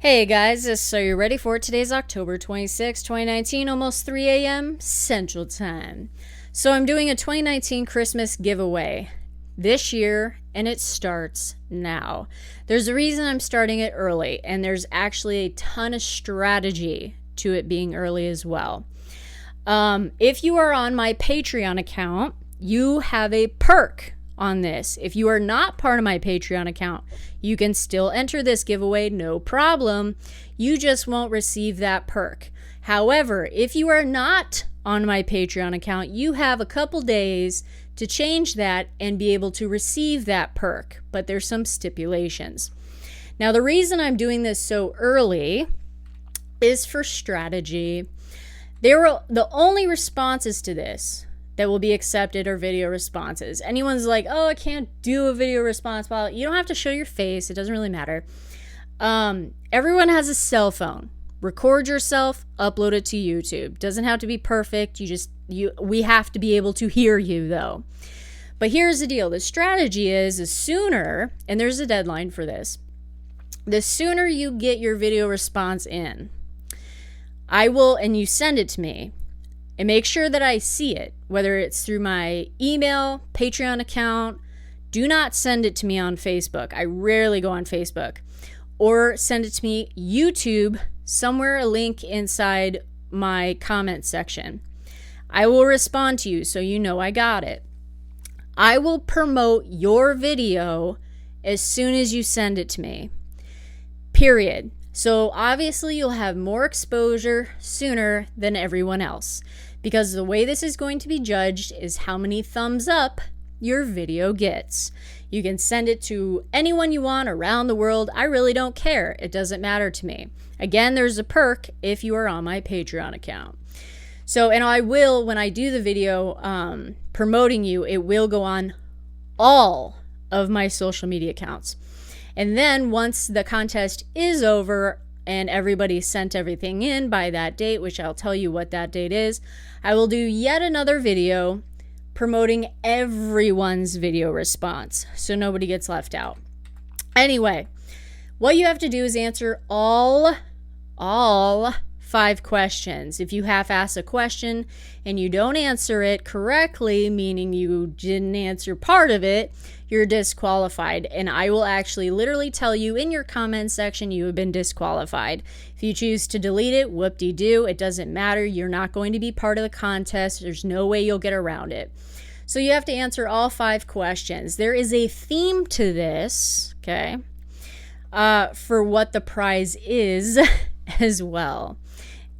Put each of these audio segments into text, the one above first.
Hey guys, so you're ready for it. Today's October 26, 2019, almost 3 a.m. Central Time. So I'm doing a 2019 Christmas giveaway this year, and it starts now. There's a reason I'm starting it early, and there's actually a ton of strategy to it being early as well. If you are on my Patreon account, you have a perk on this. If you are not part of my Patreon account, you can still enter this giveaway, no problem. You just won't receive that perk. However, if you are not on my Patreon account, you have a couple days to change that and be able to receive that perk, but there's some stipulations. Now, the reason I'm doing this so early is for strategy. The only responses to this that will be accepted are video responses. Anyone's like, oh, I can't do a video response. Well, you don't have to show your face. It doesn't really matter. Everyone has a cell phone. Record yourself, upload it to YouTube. Doesn't have to be perfect. We have to be able to hear you though. But here's the deal. The strategy is the sooner, and there's a deadline for this, the sooner you get your video response in, and you send it to me, and make sure that I see it, whether it's through my email, Patreon account. Do not send it to me on Facebook. I rarely go on Facebook. Or send it to me YouTube, somewhere a link inside my comment section. I will respond to you so you know I got it. I will promote your video as soon as you send it to me. Period. So obviously you'll have more exposure sooner than everyone else, because the way this is going to be judged is how many thumbs up your video gets. You can send it to anyone you want around the world. I really don't care. It doesn't matter to me. Again, there's a perk if you are on my Patreon account. So, and I will, when I do the video promoting you, it will go on all of my social media accounts. And then once the contest is over and everybody sent everything in by that date, which I'll tell you what that date is, I will do yet another video promoting everyone's video response so nobody gets left out. Anyway, what you have to do is answer all 5 questions. If you half-ass a question and you don't answer it correctly, meaning you didn't answer part of it, you're disqualified. And I will actually literally tell you in your comment section you have been disqualified. If you choose to delete it, whoop-de-doo, it doesn't matter. You're not going to be part of the contest. There's no way you'll get around it. So you have to answer all 5 questions. There is a theme to this, okay, for what the prize is as well.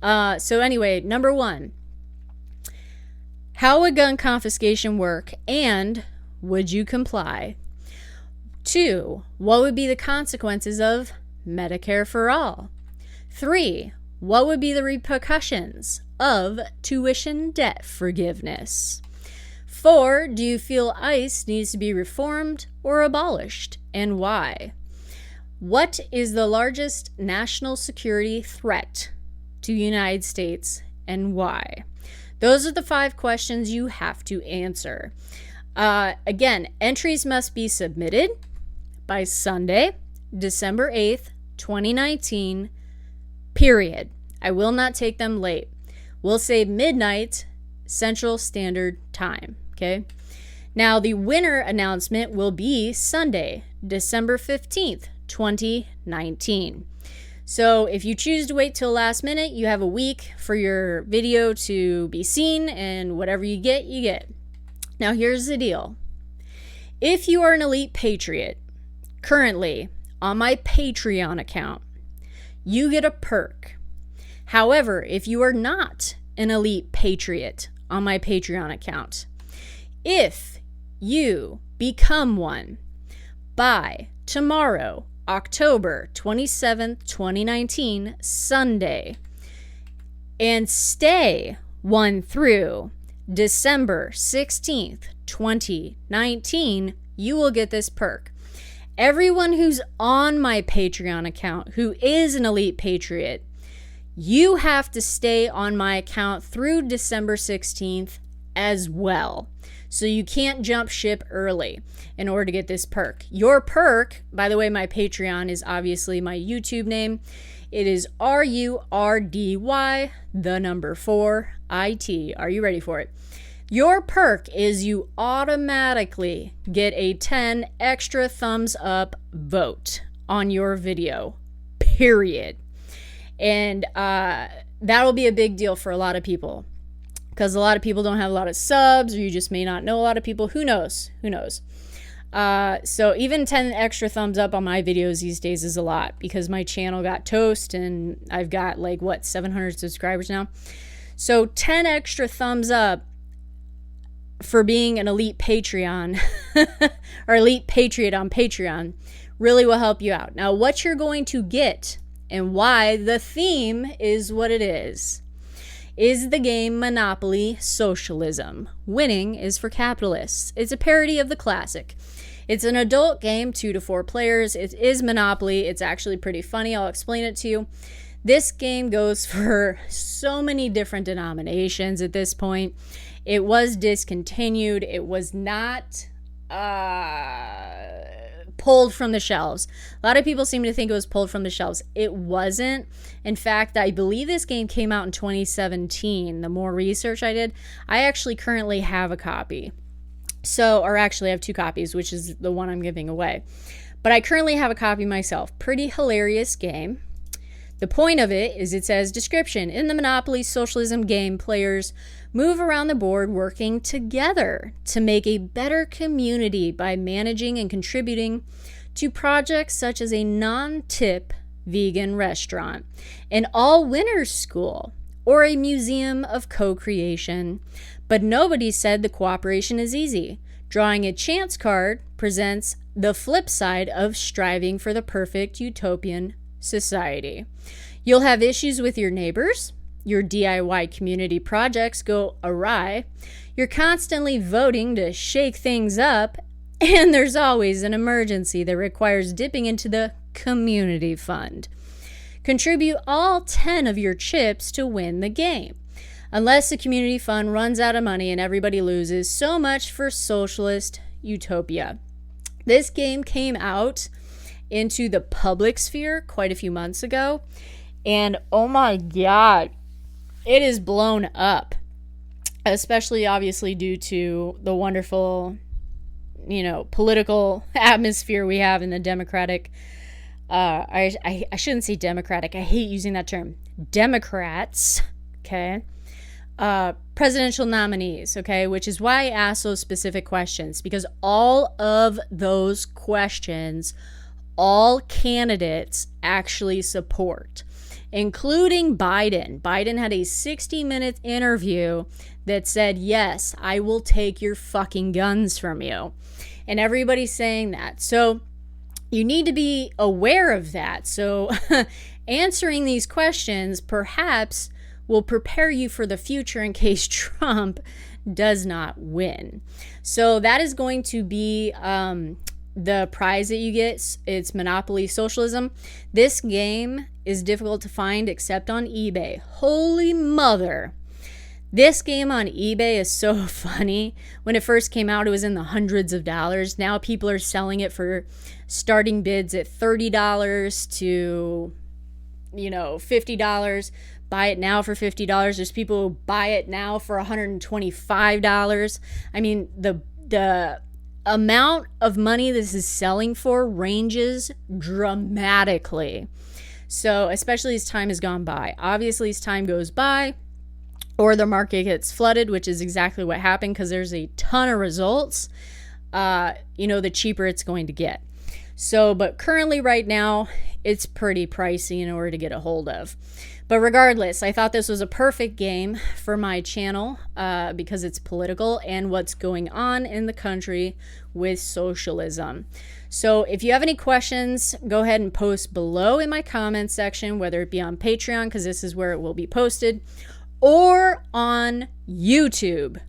So anyway, number 1, how would gun confiscation work and would you comply? 2, what would be the consequences of Medicare For All? 3, what would be the repercussions of tuition debt forgiveness? 4, do you feel ICE needs to be reformed or abolished, and why? What is the largest national security threat to the United States and why? Those are the 5 questions you have to answer. Again, entries must be submitted by Sunday, December 8th, 2019, period. I will not take them late. We'll say midnight Central Standard Time, okay? Now, the winner announcement will be Sunday, December 15th, 2019. So if you choose to wait till last minute, you have a week for your video to be seen, and whatever you get, you get. Now here's the deal. If you are an elite patriot, currently on my Patreon account, you get a perk. However, if you are not an elite patriot on my Patreon account, if you become one by tomorrow, October 27th, 2019, Sunday, and stay one through December 16th, 2019, you will get this perk. Everyone who's on my Patreon account who is an elite patriot, you have to stay on my account through December 16th as well. So you can't jump ship early in order to get this perk. Your perk, by the way, my Patreon is obviously my YouTube name. It is RURDY, the number 4, IT. Are you ready for it? Your perk is you automatically get a 10 extra thumbs up vote on your video, period. And that'll be a big deal for a lot of people because a lot of people don't have a lot of subs, or you just may not know a lot of people. Who knows? So even 10 extra thumbs up on my videos these days is a lot because my channel got toast and I've got 700 subscribers now. So 10 extra thumbs up for being an elite Patreon or elite patriot on Patreon really will help you out. Now, what you're going to get and why the theme is what it is the game Monopoly Socialism. Winning is for capitalists. It's a parody of the classic. It's an adult game, 2 to 4 players. It is Monopoly. It's actually pretty funny. I'll explain it to you. This game goes for so many different denominations at this point. It was discontinued. It was not pulled from the shelves. A lot of people seem to think it was pulled from the shelves. It wasn't. In fact, I believe this game came out in 2017. The more research I did, I actually currently have a copy. Or actually I have 2 copies, which is the one I'm giving away. But I currently have a copy myself. Pretty hilarious game. The point of it is it says, description, in the Monopoly Socialism game, players move around the board working together to make a better community by managing and contributing to projects such as a non-tip vegan restaurant, an all-winners school, or a museum of co-creation. But nobody said the cooperation is easy. Drawing a chance card presents the flip side of striving for the perfect utopian society. You'll have issues with your neighbors. Your DIY community projects go awry. You're constantly voting to shake things up. And there's always an emergency that requires dipping into the community fund. Contribute all 10 of your chips to win the game. Unless the community fund runs out of money and everybody loses. So much for socialist utopia. This game came out into the public sphere quite a few months ago. And oh my God, it is blown up. Especially obviously due to the wonderful, political atmosphere we have in the Democratic, I shouldn't say Democratic. I hate using that term. Democrats, okay? Presidential nominees, okay? Which is why I ask those specific questions. Because all of those questions, all candidates actually support, including Biden. Biden had a 60-minute interview that said, yes, I will take your fucking guns from you. And everybody's saying that. So you need to be aware of that. So answering these questions perhaps will prepare you for the future in case Trump does not win. So that is going to be the prize that you get. It's Monopoly Socialism. This game is difficult to find except on eBay. Holy mother. This game on eBay is so funny. When it first came out, it was in the hundreds of dollars. Now people are selling it for starting bids at $30 to, $50. Buy it now for $50. There's people who buy it now for $125. I mean, the amount of money this is selling for ranges dramatically. So, especially as time has gone by. Obviously, as time goes by, or the market gets flooded, which is exactly what happened because there's a ton of results, the cheaper it's going to get. So, but currently right now, it's pretty pricey in order to get a hold of. But regardless, I thought this was a perfect game for my channel because it's political and what's going on in the country with socialism. So if you have any questions, go ahead and post below in my comments section, whether it be on Patreon, because this is where it will be posted, or on YouTube,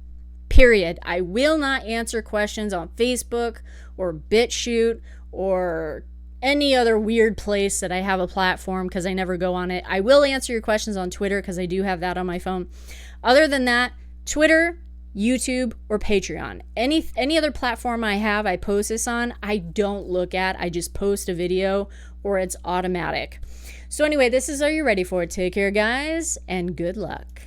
period. I will not answer questions on Facebook or BitChute or any other weird place that I have a platform because I never go on it. I will answer your questions on Twitter because I do have that on my phone. Other than that, Twitter, YouTube, or Patreon. Any other platform I have, I post this on, I don't look at. I just post a video or it's automatic. So anyway, this is Are You Ready For It? Take care, guys, and good luck.